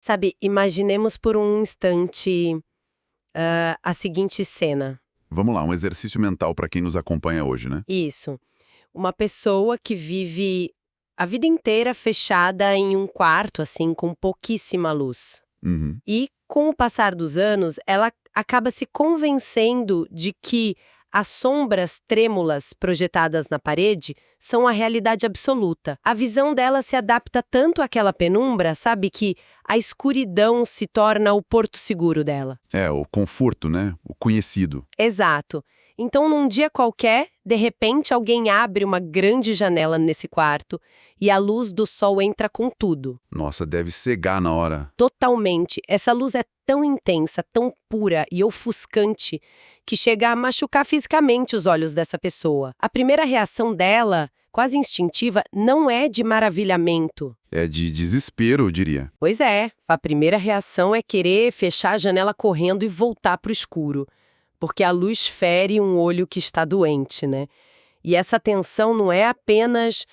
Sabe, imaginemos por um instante a seguinte cena. Vamos lá, um exercício mental para quem nos acompanha hoje, né? Isso. Uma pessoa que vive a vida inteira fechada em um quarto, assim, com pouquíssima luz. Uhum. E, com o passar dos anos, ela acaba se convencendo de que as sombras trêmulas projetadas na parede são a realidade absoluta. A visão dela se adapta tanto àquela penumbra, sabe, que a escuridão se torna o porto seguro dela. O conforto, né? O conhecido. Exato. Então, num dia qualquer, de repente, alguém abre uma grande janela nesse quarto e a luz do sol entra com tudo. Nossa, deve cegar na hora. Totalmente. Essa luz é tão intensa, tão pura e ofuscante que chega a machucar fisicamente os olhos dessa pessoa. A primeira reação dela, quase instintiva, não é de maravilhamento. É de desespero, eu diria. Pois é, a primeira reação é querer fechar a janela correndo e voltar para o escuro, porque a luz fere um olho que está doente, né? E essa tensão não é apenas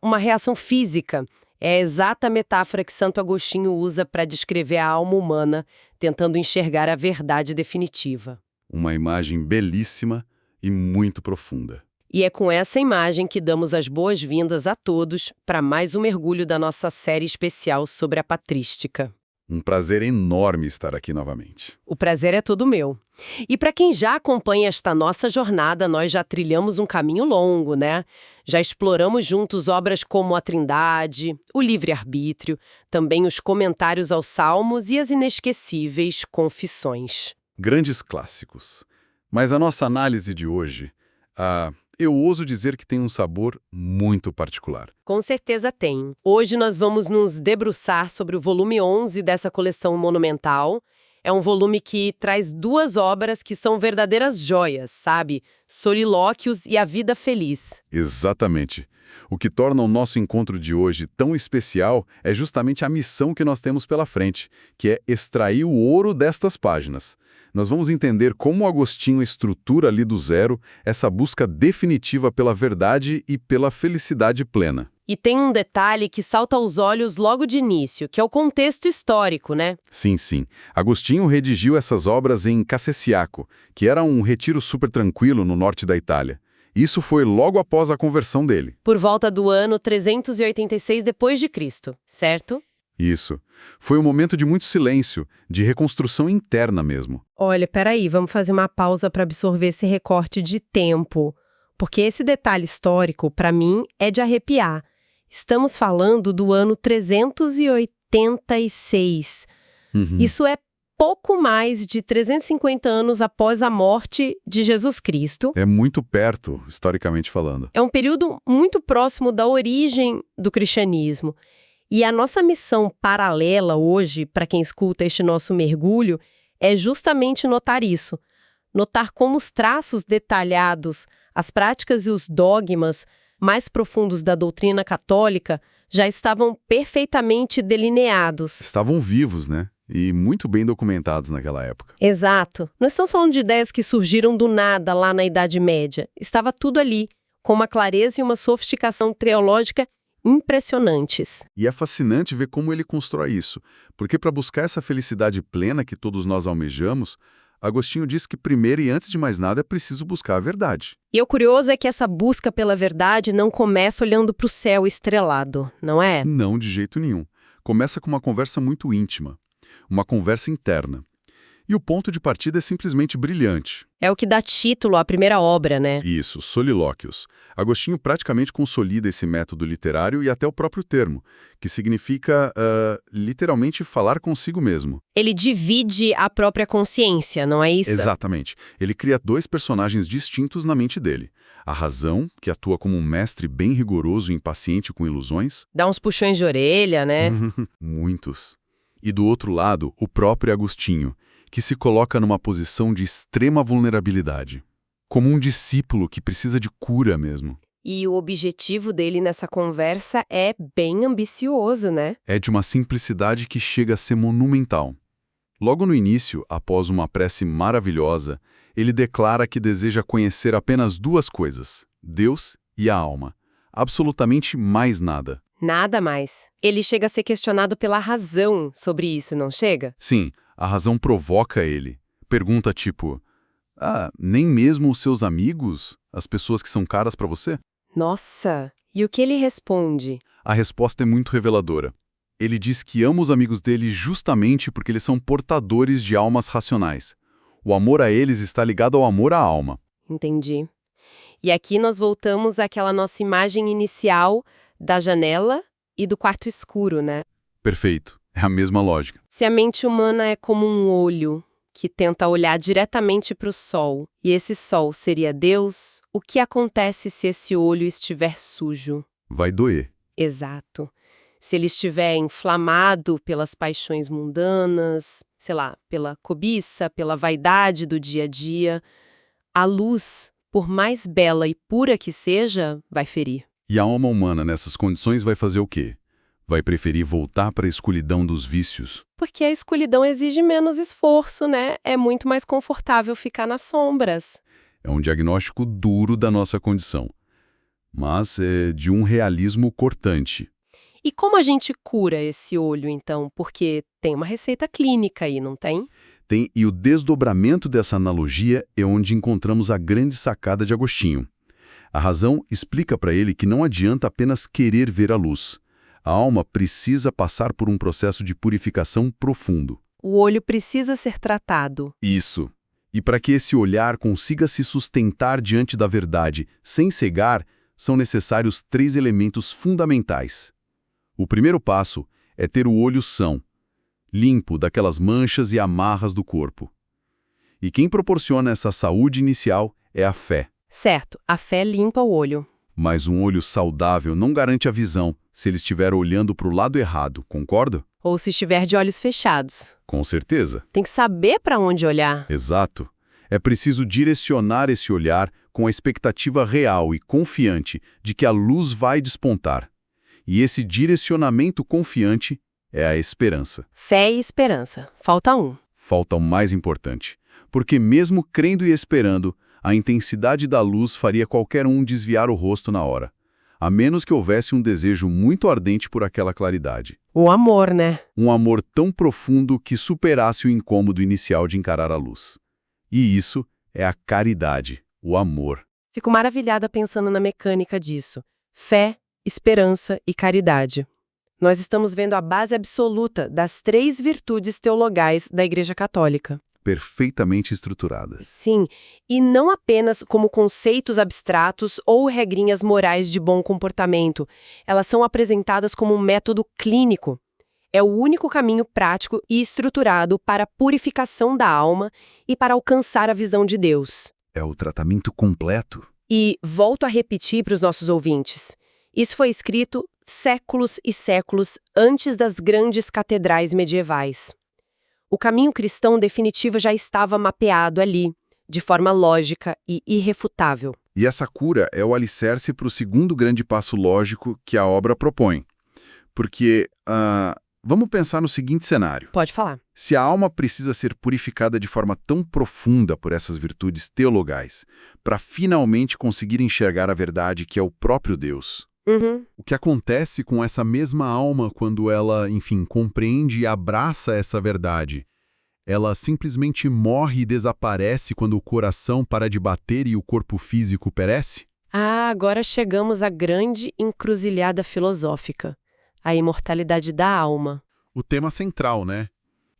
uma reação física, é a exata metáfora que Santo Agostinho usa para descrever a alma humana, tentando enxergar a verdade definitiva. Uma imagem belíssima e muito profunda. E é com essa imagem que damos as boas-vindas a todos para mais um mergulho da nossa série especial sobre a patrística. Um prazer enorme estar aqui novamente. O prazer é todo meu. E para quem já acompanha esta nossa jornada, nós já trilhamos um caminho longo, né? Já exploramos juntos obras como a Trindade, o Livre-Arbítrio, também os comentários aos Salmos e as inesquecíveis Confissões. Grandes clássicos. Mas a nossa análise de hoje, eu ouso dizer que tem um sabor muito particular. Com certeza tem. Hoje nós vamos nos debruçar sobre o volume 11 dessa coleção monumental. É um volume que traz duas obras que são verdadeiras joias, sabe? Solilóquios e A Vida Feliz. Exatamente. O que torna o nosso encontro de hoje tão especial é justamente a missão que nós temos pela frente, que é extrair o ouro destas páginas. Nós vamos entender como Agostinho estrutura ali do zero essa busca definitiva pela verdade e pela felicidade plena. E tem um detalhe que salta aos olhos logo de início, que é o contexto histórico, né? Sim, sim. Agostinho redigiu essas obras em Casseciaco, que era um retiro super tranquilo no norte da Itália. Isso foi logo após a conversão dele. Por volta do ano 386 d.C., certo? Isso. Foi um momento de muito silêncio, de reconstrução interna mesmo. Olha, peraí, vamos fazer uma pausa para absorver esse recorte de tempo. Porque esse detalhe histórico, para mim, é de arrepiar. Estamos falando do ano 386. Isso é pouco mais de 350 anos após a morte de Jesus Cristo. É muito perto, historicamente falando. É um período muito próximo da origem do cristianismo. E a nossa missão paralela hoje, para quem escuta este nosso mergulho, é justamente notar isso. Notar como os traços detalhados, as práticas e os dogmas mais profundos da doutrina católica já estavam perfeitamente delineados. Estavam vivos, né? E muito bem documentados naquela época. Exato. Não estamos falando de ideias que surgiram do nada lá na Idade Média. Estava tudo ali, com uma clareza e uma sofisticação teológica impressionantes. E é fascinante ver como ele constrói isso, porque para buscar essa felicidade plena que todos nós almejamos, Agostinho diz que primeiro e antes de mais nada é preciso buscar a verdade. E o curioso é que essa busca pela verdade não começa olhando para o céu estrelado, não é? Não, de jeito nenhum. Começa com uma conversa muito íntima, uma conversa interna. E o ponto de partida é simplesmente brilhante. É o que dá título à primeira obra, né? Isso, Solilóquios. Agostinho praticamente consolida esse método literário e até o próprio termo, que significa, literalmente, falar consigo mesmo. Ele divide a própria consciência, não é isso? Exatamente. Ele cria dois personagens distintos na mente dele. A razão, que atua como um mestre bem rigoroso e impaciente com ilusões. Dá uns puxões de orelha, né? Muitos. E do outro lado, o próprio Agostinho, que se coloca numa posição de extrema vulnerabilidade, como um discípulo que precisa de cura mesmo. E o objetivo dele nessa conversa é bem ambicioso, né? É de uma simplicidade que chega a ser monumental. Logo no início, após uma prece maravilhosa, ele declara que deseja conhecer apenas duas coisas, Deus e a alma. Absolutamente mais nada. Nada mais. Ele chega a ser questionado pela razão sobre isso, não chega? Sim, a razão provoca ele. Pergunta tipo, nem mesmo os seus amigos, as pessoas que são caras pra você? Nossa, e o que ele responde? A resposta é muito reveladora. Ele diz que ama os amigos dele justamente porque eles são portadores de almas racionais. O amor a eles está ligado ao amor à alma. Entendi. E aqui nós voltamos àquela nossa imagem inicial da janela e do quarto escuro, né? Perfeito, é a mesma lógica. Se a mente humana é como um olho que tenta olhar diretamente para o sol, e esse sol seria Deus, o que acontece se esse olho estiver sujo? Vai doer. Exato. Se ele estiver inflamado pelas paixões mundanas, sei lá, pela cobiça, pela vaidade do dia a dia, a luz, por mais bela e pura que seja, vai ferir. E a alma humana nessas condições vai fazer o quê? Vai preferir voltar para a escuridão dos vícios. Porque a escuridão exige menos esforço, né? É muito mais confortável ficar nas sombras. É um diagnóstico duro da nossa condição, mas é de um realismo cortante. E como a gente cura esse olho, então? Porque tem uma receita clínica aí, não tem? E o desdobramento dessa analogia é onde encontramos a grande sacada de Agostinho. A razão explica para ele que não adianta apenas querer ver a luz. A alma precisa passar por um processo de purificação profundo. O olho precisa ser tratado. Isso. E para que esse olhar consiga se sustentar diante da verdade sem cegar, são necessários 3 elementos fundamentais. O primeiro passo é ter o olho são, limpo daquelas manchas e amarras do corpo. E quem proporciona essa saúde inicial é a fé. Certo, a fé limpa o olho. Mas um olho saudável não garante a visão se ele estiver olhando para o lado errado, concorda? Ou se estiver de olhos fechados. Com certeza. Tem que saber para onde olhar. Exato. É preciso direcionar esse olhar com a expectativa real e confiante de que a luz vai despontar. E esse direcionamento confiante é a esperança. Fé e esperança. Falta um. Falta o mais importante. Porque mesmo crendo e esperando, a intensidade da luz faria qualquer um desviar o rosto na hora, a menos que houvesse um desejo muito ardente por aquela claridade. O amor, né? Um amor tão profundo que superasse o incômodo inicial de encarar a luz. E isso é a caridade, o amor. Fico maravilhada pensando na mecânica disso. Fé, esperança e caridade. Nós estamos vendo a base absoluta das 3 virtudes teologais da Igreja Católica. Perfeitamente estruturadas. Sim, e não apenas como conceitos abstratos ou regrinhas morais de bom comportamento. Elas são apresentadas como um método clínico. É o único caminho prático e estruturado para a purificação da alma e para alcançar a visão de Deus. É o tratamento completo. E volto a repetir para os nossos ouvintes. Isso foi escrito séculos e séculos antes das grandes catedrais medievais. O caminho cristão definitivo já estava mapeado ali, de forma lógica e irrefutável. E essa cura é o alicerce para o segundo grande passo lógico que a obra propõe. Porque, vamos pensar no seguinte cenário. Pode falar. Se a alma precisa ser purificada de forma tão profunda por essas virtudes teologais, para finalmente conseguir enxergar a verdade que é o próprio Deus, o que acontece com essa mesma alma quando ela, enfim, compreende e abraça essa verdade? Ela simplesmente morre e desaparece quando o coração para de bater e o corpo físico perece? Agora chegamos à grande encruzilhada filosófica, a imortalidade da alma. O tema central, né?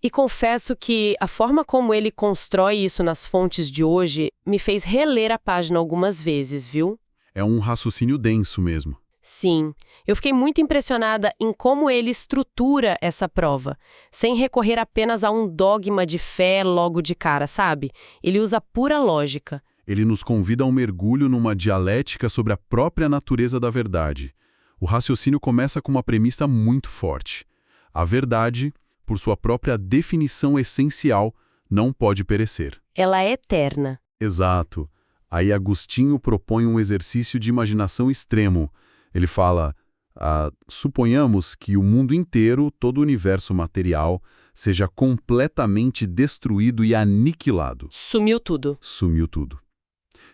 E confesso que a forma como ele constrói isso nas fontes de hoje me fez reler a página algumas vezes, viu? É um raciocínio denso mesmo. Sim, eu fiquei muito impressionada em como ele estrutura essa prova, sem recorrer apenas a um dogma de fé logo de cara, sabe? Ele usa pura lógica. Ele nos convida a um mergulho numa dialética sobre a própria natureza da verdade. O raciocínio começa com uma premissa muito forte. A verdade, por sua própria definição essencial, não pode perecer. Ela é eterna. Exato. Aí Agostinho propõe um exercício de imaginação extremo. Ele fala, suponhamos que o mundo inteiro, todo o universo material, seja completamente destruído e aniquilado. Sumiu tudo. Sumiu tudo.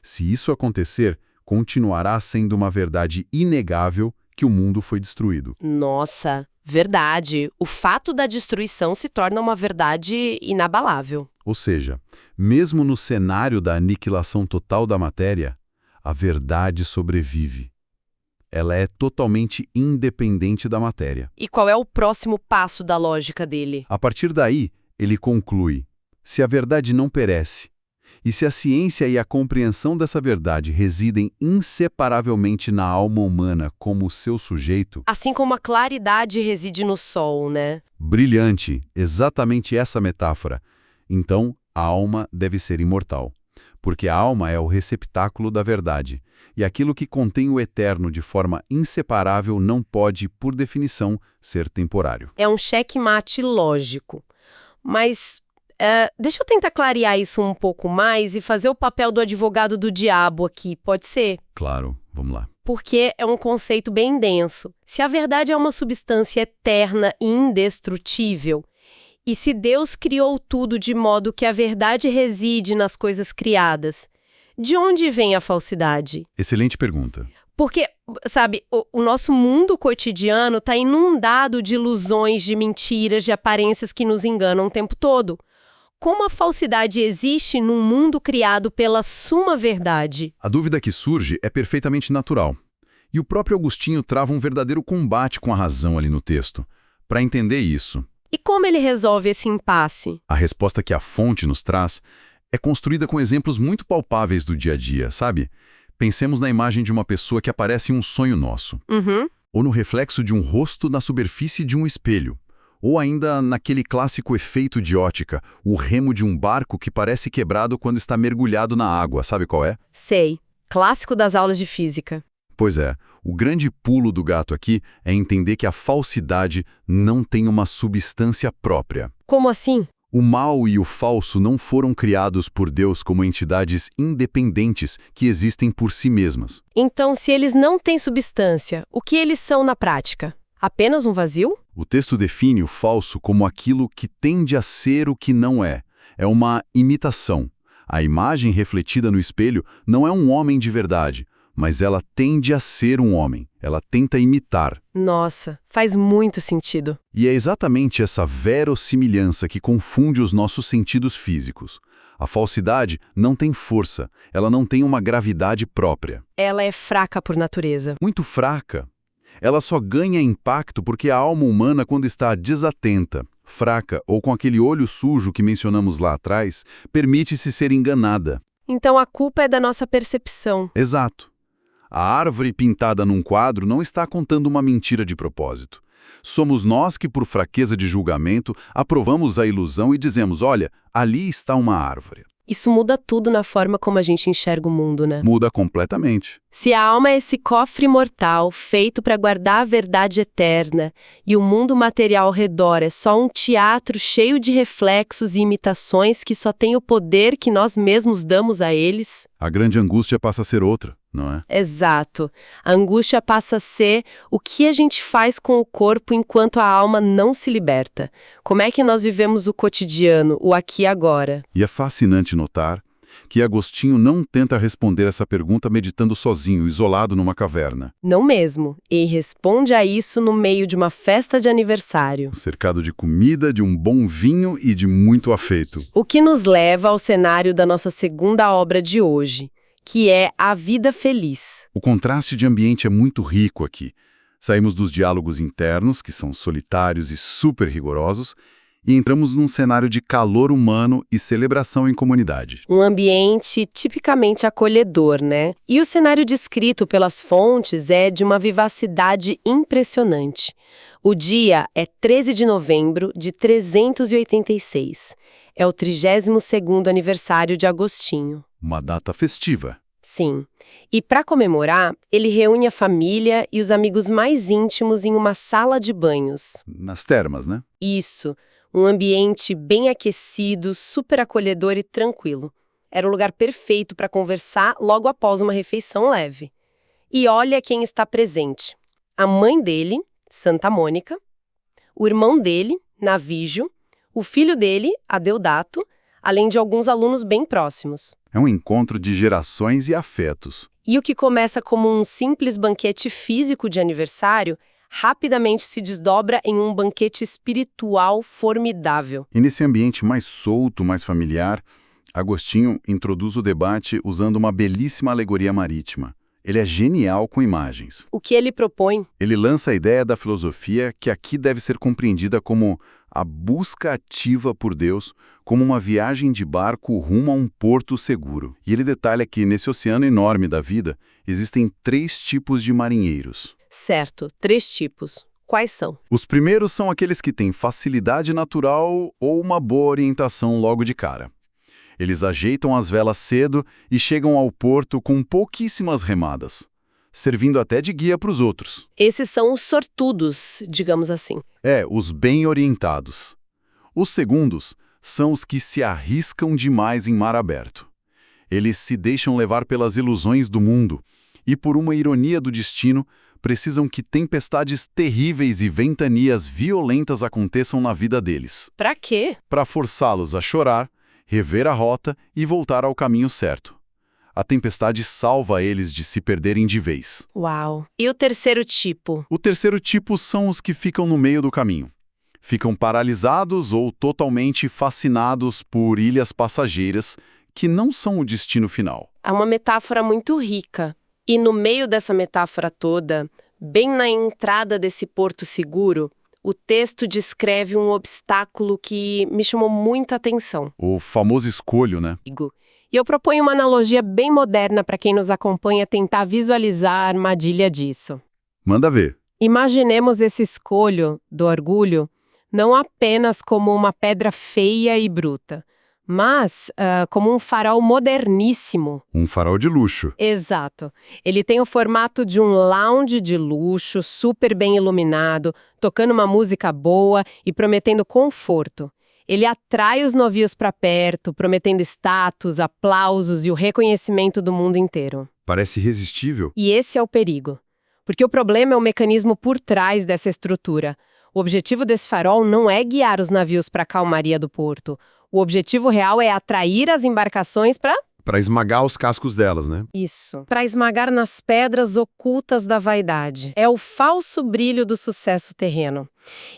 Se isso acontecer, continuará sendo uma verdade inegável que o mundo foi destruído. Nossa, verdade. O fato da destruição se torna uma verdade inabalável. Ou seja, mesmo no cenário da aniquilação total da matéria, a verdade sobrevive. Ela é totalmente independente da matéria. E qual é o próximo passo da lógica dele? A partir daí, ele conclui: se a verdade não perece, e se a ciência e a compreensão dessa verdade residem inseparavelmente na alma humana como seu sujeito... Assim como a claridade reside no sol, né? Brilhante, exatamente essa metáfora. Então, a alma deve ser imortal, porque a alma é o receptáculo da verdade, e aquilo que contém o eterno de forma inseparável não pode, por definição, ser temporário. É um checkmate lógico. Mas deixa eu tentar clarear isso um pouco mais e fazer o papel do advogado do diabo aqui, pode ser? Claro, vamos lá. Porque é um conceito bem denso. Se a verdade é uma substância eterna e indestrutível, e se Deus criou tudo de modo que a verdade reside nas coisas criadas, de onde vem a falsidade? Excelente pergunta. Porque, sabe, o nosso mundo cotidiano está inundado de ilusões, de mentiras, de aparências que nos enganam o tempo todo. Como a falsidade existe num mundo criado pela suma verdade? A dúvida que surge é perfeitamente natural. E o próprio Agostinho trava um verdadeiro combate com a razão ali no texto. Para entender isso... E como ele resolve esse impasse? A resposta que a fonte nos traz é construída com exemplos muito palpáveis do dia a dia, sabe? Pensemos na imagem de uma pessoa que aparece em um sonho nosso. Uhum. Ou no reflexo de um rosto na superfície de um espelho. Ou ainda naquele clássico efeito de ótica, o remo de um barco que parece quebrado quando está mergulhado na água, sabe qual é? Sei. Clássico das aulas de física. Pois é, o grande pulo do gato aqui é entender que a falsidade não tem uma substância própria. Como assim? O mal e o falso não foram criados por Deus como entidades independentes que existem por si mesmas. Então, se eles não têm substância, o que eles são na prática? Apenas um vazio? O texto define o falso como aquilo que tende a ser o que não é. É uma imitação. A imagem refletida no espelho não é um homem de verdade, mas ela tende a ser um homem. Ela tenta imitar. Nossa, faz muito sentido. E é exatamente essa verossimilhança que confunde os nossos sentidos físicos. A falsidade não tem força, ela não tem uma gravidade própria. Ela é fraca por natureza. Muito fraca. Ela só ganha impacto porque a alma humana, quando está desatenta, fraca ou com aquele olho sujo que mencionamos lá atrás, permite-se ser enganada. Então a culpa é da nossa percepção. Exato. A árvore pintada num quadro não está contando uma mentira de propósito. Somos nós que, por fraqueza de julgamento, aprovamos a ilusão e dizemos, olha, ali está uma árvore. Isso muda tudo na forma como a gente enxerga o mundo, né? Muda completamente. Se a alma é esse cofre mortal feito para guardar a verdade eterna e o mundo material ao redor é só um teatro cheio de reflexos e imitações que só tem o poder que nós mesmos damos a eles... A grande angústia passa a ser outra, não é? Exato. A angústia passa a ser o que a gente faz com o corpo enquanto a alma não se liberta. Como é que nós vivemos o cotidiano, o aqui e agora? E é fascinante notar que Agostinho não tenta responder essa pergunta meditando sozinho, isolado numa caverna. Não mesmo. E responde a isso no meio de uma festa de aniversário. Cercado de comida, de um bom vinho e de muito afeto. O que nos leva ao cenário da nossa segunda obra de hoje, que é A Vida Feliz. O contraste de ambiente é muito rico aqui. Saímos dos diálogos internos, que são solitários e super rigorosos, e entramos num cenário de calor humano e celebração em comunidade. Um ambiente tipicamente acolhedor, né? E o cenário descrito pelas fontes é de uma vivacidade impressionante. O dia é 13 de novembro de 386. É o 32º aniversário de Agostinho. Uma data festiva. Sim. E para comemorar, ele reúne a família e os amigos mais íntimos em uma sala de banhos. Nas termas, né? Isso. Um ambiente bem aquecido, super acolhedor e tranquilo. Era o lugar perfeito para conversar logo após uma refeição leve. E olha quem está presente. A mãe dele, Santa Mônica, o irmão dele, Navígio, o filho dele, Adeodato, além de alguns alunos bem próximos. É um encontro de gerações e afetos. E o que começa como um simples banquete físico de aniversário, rapidamente se desdobra em um banquete espiritual formidável. E nesse ambiente mais solto, mais familiar, Agostinho introduz o debate usando uma belíssima alegoria marítima. Ele é genial com imagens. O que ele propõe? Ele lança a ideia da filosofia que aqui deve ser compreendida como a busca ativa por Deus, como uma viagem de barco rumo a um porto seguro. E ele detalha que nesse oceano enorme da vida existem 3 tipos de marinheiros. Certo, 3 tipos. Quais são? Os primeiros são aqueles que têm facilidade natural ou uma boa orientação logo de cara. Eles ajeitam as velas cedo e chegam ao porto com pouquíssimas remadas, servindo até de guia para os outros. Esses são os sortudos, digamos assim. Os bem orientados. Os segundos são os que se arriscam demais em mar aberto. Eles se deixam levar pelas ilusões do mundo e, por uma ironia do destino, precisam que tempestades terríveis e ventanias violentas aconteçam na vida deles. Pra quê? Para forçá-los a chorar, rever a rota e voltar ao caminho certo. A tempestade salva eles de se perderem de vez. Uau! E o terceiro tipo? O terceiro tipo são os que ficam no meio do caminho. Ficam paralisados ou totalmente fascinados por ilhas passageiras que não são o destino final. É uma metáfora muito rica. E no meio dessa metáfora toda, bem na entrada desse porto seguro, o texto descreve um obstáculo que me chamou muita atenção. O famoso escolho, né? E eu proponho uma analogia bem moderna para quem nos acompanha tentar visualizar a armadilha disso. Manda ver. Imaginemos esse escolho do orgulho não apenas como uma pedra feia e bruta, mas como um farol moderníssimo. Um farol de luxo. Exato. Ele tem o formato de um lounge de luxo, super bem iluminado, tocando uma música boa e prometendo conforto. Ele atrai os novios para perto, prometendo status, aplausos e o reconhecimento do mundo inteiro. Parece irresistível. E esse é o perigo. Porque o problema é o mecanismo por trás dessa estrutura. O objetivo desse farol não é guiar os navios para a calmaria do porto. O objetivo real é atrair as embarcações para esmagar os cascos delas, né? Isso. Para esmagar nas pedras ocultas da vaidade. É o falso brilho do sucesso terreno.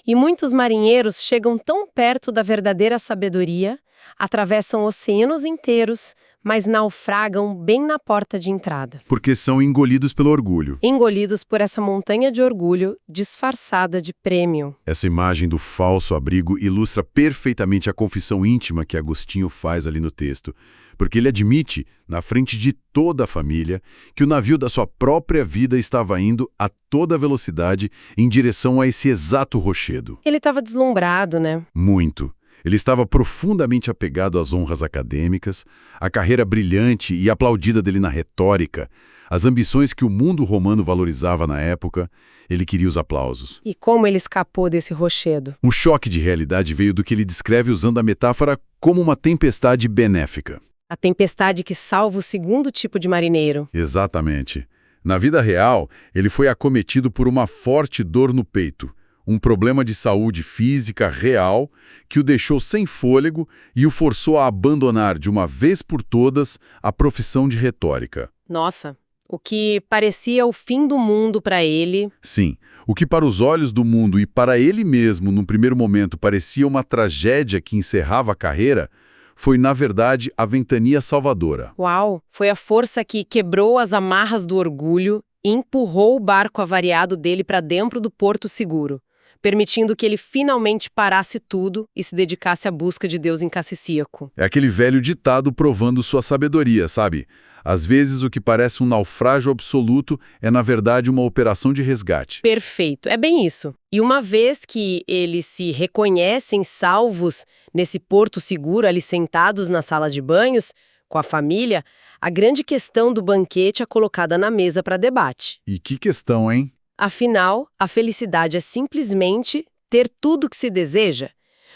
E muitos marinheiros chegam tão perto da verdadeira sabedoria, atravessam oceanos inteiros, mas naufragam bem na porta de entrada. Porque são engolidos pelo orgulho. Engolidos por essa montanha de orgulho disfarçada de prêmio. Essa imagem do falso abrigo ilustra perfeitamente a confissão íntima que Agostinho faz ali no texto, porque ele admite, na frente de toda a família, que o navio da sua própria vida estava indo a toda velocidade em direção a esse exato rochedo. Ele estava deslumbrado, né? Muito. Ele estava profundamente apegado às honras acadêmicas, à carreira brilhante e aplaudida dele na retórica, às ambições que o mundo romano valorizava na época. Ele queria os aplausos. E como ele escapou desse rochedo? Um choque de realidade veio do que ele descreve usando a metáfora como uma tempestade benéfica. A tempestade que salva o segundo tipo de marinheiro. Exatamente. Na vida real, ele foi acometido por uma forte dor no peito, um problema de saúde física real que o deixou sem fôlego e o forçou a abandonar de uma vez por todas a profissão de retórica. Nossa, o que parecia o fim do mundo para ele. Sim, o que para os olhos do mundo e para ele mesmo, num primeiro momento, parecia uma tragédia que encerrava a carreira, foi, na verdade, a ventania salvadora. Uau! Foi a força que quebrou as amarras do orgulho e empurrou o barco avariado dele para dentro do porto seguro, permitindo que ele finalmente parasse tudo e se dedicasse à busca de Deus em Cassíaco. É aquele velho ditado provando sua sabedoria, sabe? Às vezes o que parece um naufrágio absoluto é, na verdade, uma operação de resgate. Perfeito, é bem isso. E uma vez que eles se reconhecem salvos nesse porto seguro, ali sentados na sala de banhos, com a família, a grande questão do banquete é colocada na mesa para debate. E que questão, hein? Afinal, a felicidade é simplesmente ter tudo o que se deseja?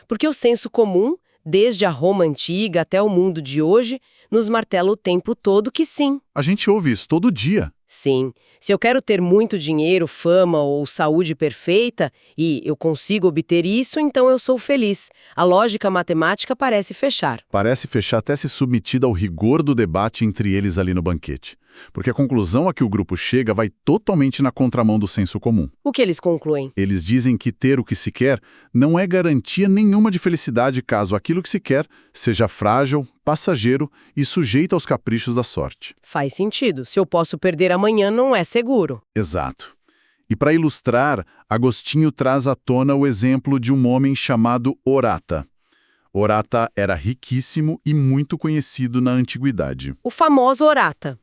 Porque o senso comum, desde a Roma antiga até o mundo de hoje, nos martela o tempo todo que sim. A gente ouve isso todo dia. Sim. Se eu quero ter muito dinheiro, fama ou saúde perfeita, e eu consigo obter isso, então eu sou feliz. A lógica matemática parece fechar. Parece fechar até se submetida ao rigor do debate entre eles ali no banquete. porque a conclusão a que o grupo chega vai totalmente na contramão do senso comum. O que eles concluem? Eles dizem que ter o que se quer não é garantia nenhuma de felicidade caso aquilo que se quer seja frágil, passageiro e sujeito aos caprichos da sorte. Faz sentido. Se eu posso perder amanhã, não é seguro. Exato. E para ilustrar, Agostinho traz à tona o exemplo de um homem chamado Orata. Orata era riquíssimo e muito conhecido na antiguidade. O famoso Orata.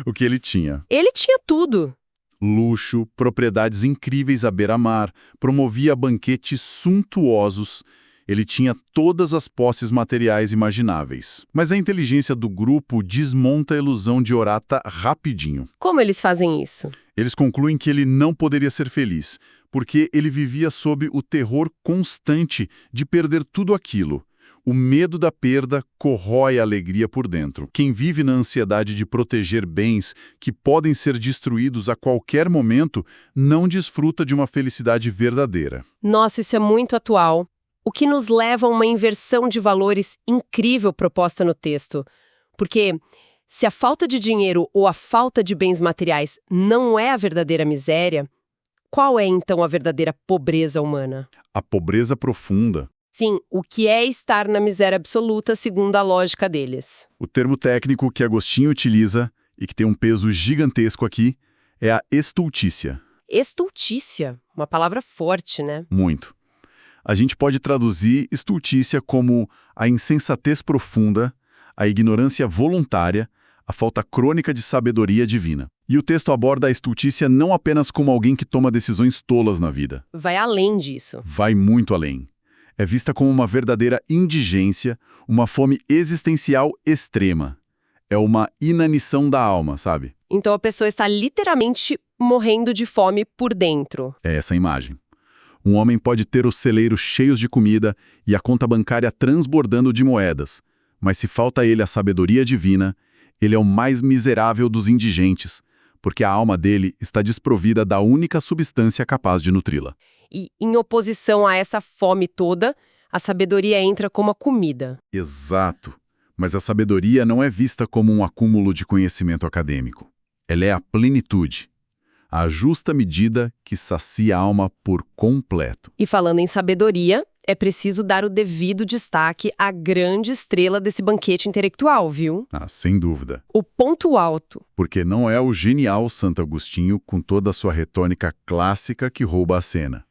O que ele tinha? Ele tinha tudo. Luxo, propriedades incríveis à beira-mar, promovia banquetes suntuosos. Ele tinha todas as posses materiais imagináveis. Mas a inteligência do grupo desmonta a ilusão de Orata rapidinho. Como eles fazem isso? Eles concluem que ele não poderia ser feliz, porque ele vivia sob o terror constante de perder tudo aquilo. O medo da perda corrói a alegria por dentro. Quem vive na ansiedade de proteger bens que podem ser destruídos a qualquer momento não desfruta de uma felicidade verdadeira. Nossa, isso é muito atual. O que nos leva a uma inversão de valores incrível proposta no texto. Porque se a falta de dinheiro ou a falta de bens materiais não é a verdadeira miséria, qual é então a verdadeira pobreza humana? A pobreza profunda. Sim, o que é estar na miséria absoluta segundo a lógica deles. O termo técnico que Agostinho utiliza, e que tem um peso gigantesco aqui, é a estultícia. Estultícia, uma palavra forte, né? Muito. A gente pode traduzir estultícia como a insensatez profunda, a ignorância voluntária, a falta crônica de sabedoria divina. E o texto aborda a estultícia não apenas como alguém que toma decisões tolas na vida. Vai além disso. Vai muito além. É vista como uma verdadeira indigência, uma fome existencial extrema. É uma inanição da alma, sabe? Então a pessoa está literalmente morrendo de fome por dentro. É essa a imagem. Um homem pode ter os celeiros cheios de comida e a conta bancária transbordando de moedas, mas se falta a ele a sabedoria divina, ele é o mais miserável dos indigentes, porque a alma dele está desprovida da única substância capaz de nutri-la. E, em oposição a essa fome toda, a sabedoria entra como a comida. Exato. Mas a sabedoria não é vista como um acúmulo de conhecimento acadêmico. Ela é a plenitude, a justa medida que sacia a alma por completo. E falando em sabedoria, é preciso dar o devido destaque à grande estrela desse banquete intelectual, viu? Ah, sem dúvida. O ponto alto. Porque não é o genial Santo Agostinho com toda a sua retôrica clássica que rouba a cena.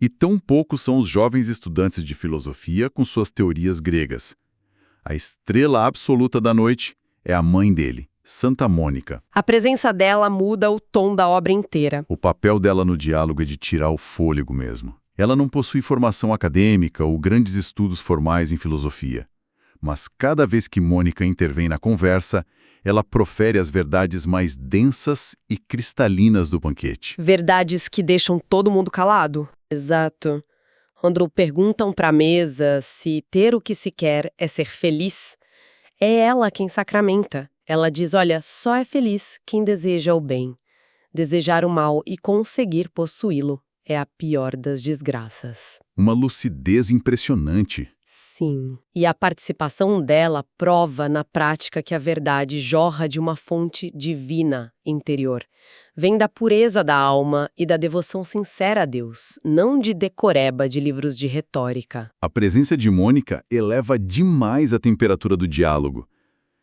E tão poucos são os jovens estudantes de filosofia com suas teorias gregas. A estrela absoluta da noite é a mãe dele, Santa Mônica. A presença dela muda o tom da obra inteira. O papel dela no diálogo é de tirar o fôlego mesmo. Ela não possui formação acadêmica ou grandes estudos formais em filosofia. Mas cada vez que Mônica intervém na conversa, ela profere as verdades mais densas e cristalinas do banquete. Verdades que deixam todo mundo calado. Exato. Quando perguntam para a mesa se ter o que se quer é ser feliz, é ela quem sacramenta. Ela diz, olha, só é feliz quem deseja o bem. Desejar o mal e conseguir possuí-lo é a pior das desgraças. Uma lucidez impressionante. Sim. E a participação dela prova na prática que a verdade jorra de uma fonte divina interior. Vem da pureza da alma e da devoção sincera a Deus, não de decoreba de livros de retórica. A presença de Mônica eleva demais a temperatura do diálogo.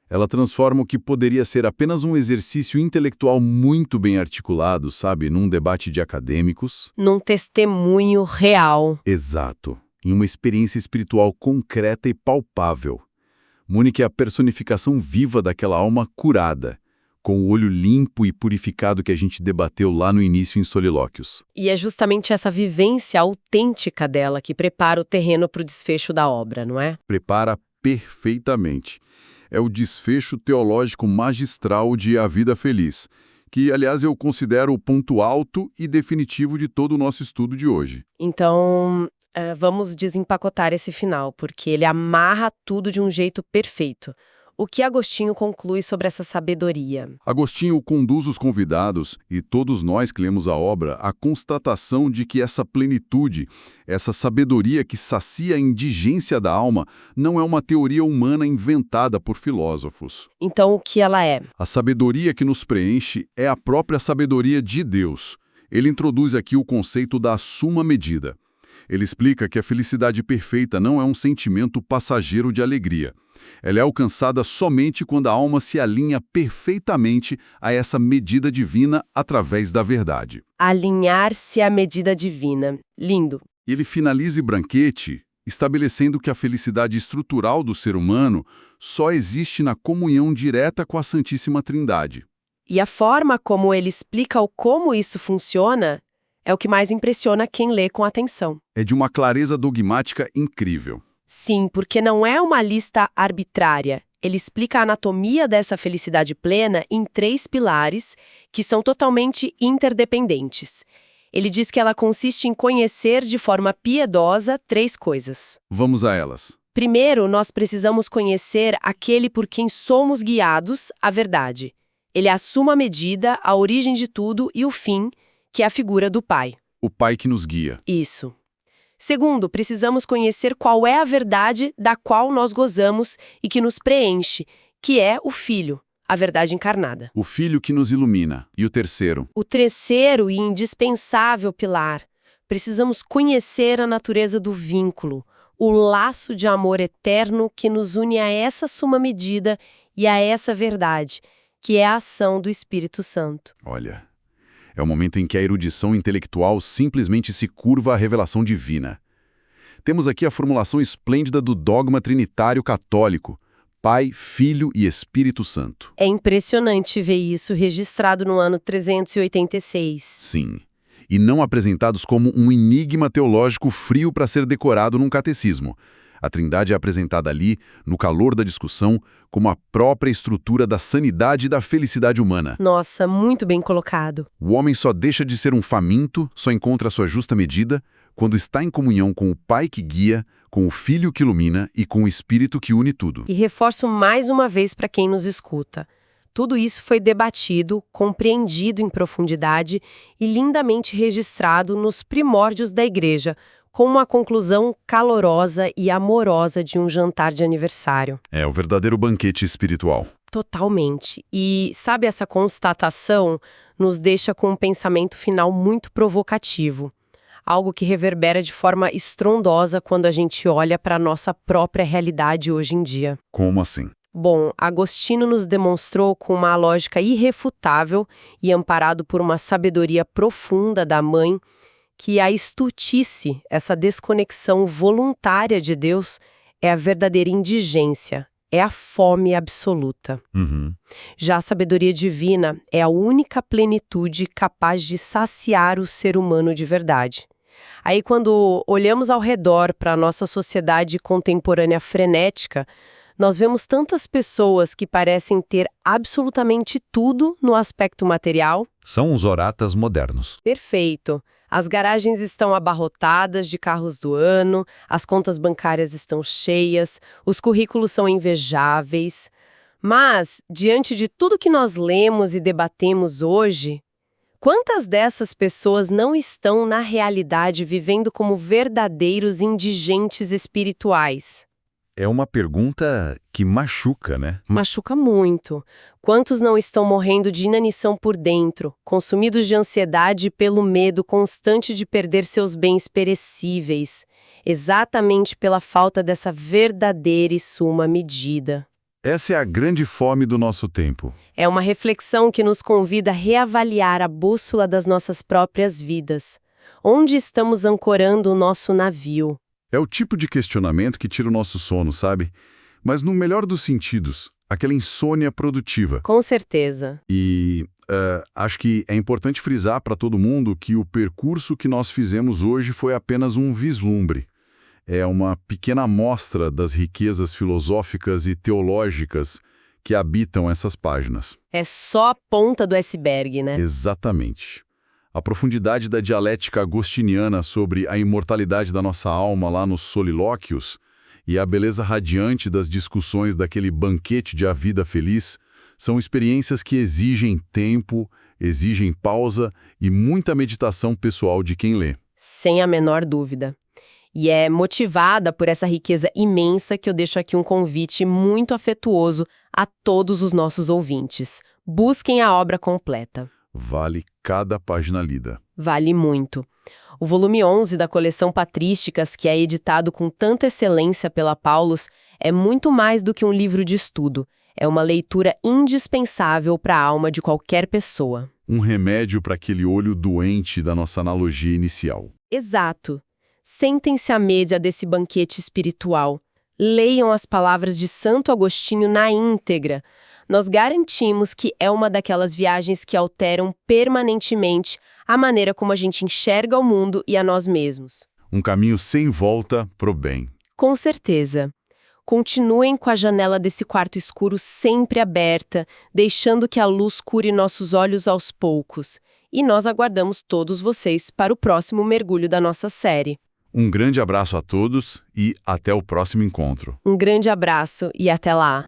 Ela transforma o que poderia ser apenas um exercício intelectual muito bem articulado, sabe, num debate de acadêmicos. Num testemunho real. Exato. Em uma experiência espiritual concreta e palpável. Mônica é a personificação viva daquela alma curada, com o olho limpo e purificado que a gente debateu lá no início em Solilóquios. E é justamente essa vivência autêntica dela que prepara o terreno para o desfecho da obra, não é? Prepara perfeitamente. É o desfecho teológico magistral de A Vida Feliz, que, aliás, eu considero o ponto alto e definitivo de todo o nosso estudo de hoje. Então, vamos desempacotar esse final, porque ele amarra tudo de um jeito perfeito. O que Agostinho conclui sobre essa sabedoria? Agostinho conduz os convidados, e todos nós que lemos a obra, à constatação de que essa plenitude, essa sabedoria que sacia a indigência da alma, não é uma teoria humana inventada por filósofos. Então, o que ela é? A sabedoria que nos preenche é a própria sabedoria de Deus. Ele introduz aqui o conceito da suma medida. Ele explica que a felicidade perfeita não é um sentimento passageiro de alegria. Ela é alcançada somente quando a alma se alinha perfeitamente a essa medida divina através da verdade. Alinhar-se à medida divina. Lindo. Ele finaliza Branchetti estabelecendo que a felicidade estrutural do ser humano só existe na comunhão direta com a Santíssima Trindade. E a forma como ele explica o como isso funciona é o que mais impressiona quem lê com atenção. É de uma clareza dogmática incrível. Sim, porque não é uma lista arbitrária. Ele explica a anatomia dessa felicidade plena em 3 pilares que são totalmente interdependentes. Ele diz que ela consiste em conhecer de forma piedosa 3 coisas. Vamos a elas. Primeiro, nós precisamos conhecer aquele por quem somos guiados, a verdade. Ele assume a medida, a origem de tudo e o fim, que é a figura do Pai. O Pai que nos guia. Isso. Segundo, precisamos conhecer qual é a verdade da qual nós gozamos e que nos preenche, que é o Filho, a verdade encarnada. O Filho que nos ilumina. E o terceiro? O terceiro e indispensável pilar, precisamos conhecer a natureza do vínculo, o laço de amor eterno que nos une a essa suma medida e a essa verdade, que é a ação do Espírito Santo. Olha, é o momento em que a erudição intelectual simplesmente se curva à revelação divina. Temos aqui a formulação esplêndida do dogma trinitário católico: Pai, Filho e Espírito Santo. É impressionante ver isso registrado no ano 386. Sim. E não apresentados como um enigma teológico frio para ser decorado num catecismo. A Trindade é apresentada ali, no calor da discussão, como a própria estrutura da sanidade e da felicidade humana. Nossa, muito bem colocado. O homem só deixa de ser um faminto, só encontra a sua justa medida, quando está em comunhão com o Pai que guia, com o Filho que ilumina e com o Espírito que une tudo. E reforço mais uma vez para quem nos escuta. Tudo isso foi debatido, compreendido em profundidade e lindamente registrado nos primórdios da Igreja, com uma conclusão calorosa e amorosa de um jantar de aniversário. É o verdadeiro banquete espiritual. Totalmente. E, sabe, essa constatação nos deixa com um pensamento final muito provocativo. Algo que reverbera de forma estrondosa quando a gente olha para a nossa própria realidade hoje em dia. Como assim? Bom, Agostinho nos demonstrou com uma lógica irrefutável e amparado por uma sabedoria profunda da Mãe que a estultice, essa desconexão voluntária de Deus, é a verdadeira indigência, é a fome absoluta. Já a sabedoria divina é a única plenitude capaz de saciar o ser humano de verdade. Aí, quando olhamos ao redor para a nossa sociedade contemporânea frenética, nós vemos tantas pessoas que parecem ter absolutamente tudo no aspecto material. São os oratas modernos. Perfeito. As garagens estão abarrotadas de carros do ano, as contas bancárias estão cheias, os currículos são invejáveis. Mas, diante de tudo que nós lemos e debatemos hoje, quantas dessas pessoas não estão, na realidade, vivendo como verdadeiros indigentes espirituais? É uma pergunta que machuca, né? Machuca muito. Quantos não estão morrendo de inanição por dentro, consumidos de ansiedade pelo medo constante de perder seus bens perecíveis, exatamente pela falta dessa verdadeira e suma medida? Essa é a grande fome do nosso tempo. É uma reflexão que nos convida a reavaliar a bússola das nossas próprias vidas. Onde estamos ancorando o nosso navio? É o tipo de questionamento que tira o nosso sono, sabe? Mas no melhor dos sentidos, aquela insônia produtiva. Com certeza. E acho que é importante frisar para todo mundo que o percurso que nós fizemos hoje foi apenas um vislumbre. É uma pequena amostra das riquezas filosóficas e teológicas que habitam essas páginas. É só a ponta do iceberg, né? Exatamente. A profundidade da dialética agostiniana sobre a imortalidade da nossa alma lá nos Solilóquios E a beleza radiante das discussões daquele banquete de A Vida Feliz são experiências que exigem tempo, exigem pausa e muita meditação pessoal de quem lê. Sem a menor dúvida. E é motivada por essa riqueza imensa que eu deixo aqui um convite muito afetuoso a todos os nossos ouvintes. Busquem a obra completa. Vale cada página lida. Vale muito. O volume 11 da coleção Patrísticas, que é editado com tanta excelência pela Paulus, é muito mais do que um livro de estudo. É uma leitura indispensável para a alma de qualquer pessoa. Um remédio para aquele olho doente da nossa analogia inicial. Exato. Sentem-se à mesa desse banquete espiritual. Leiam as palavras de Santo Agostinho na íntegra. Nós garantimos que é uma daquelas viagens que alteram permanentemente a maneira como a gente enxerga o mundo e a nós mesmos. Um caminho sem volta pro bem. Com certeza. Continuem com a janela desse quarto escuro sempre aberta, deixando que a luz cure nossos olhos aos poucos. E nós aguardamos todos vocês para o próximo mergulho da nossa série. Um grande abraço a todos e até o próximo encontro. Um grande abraço e até lá!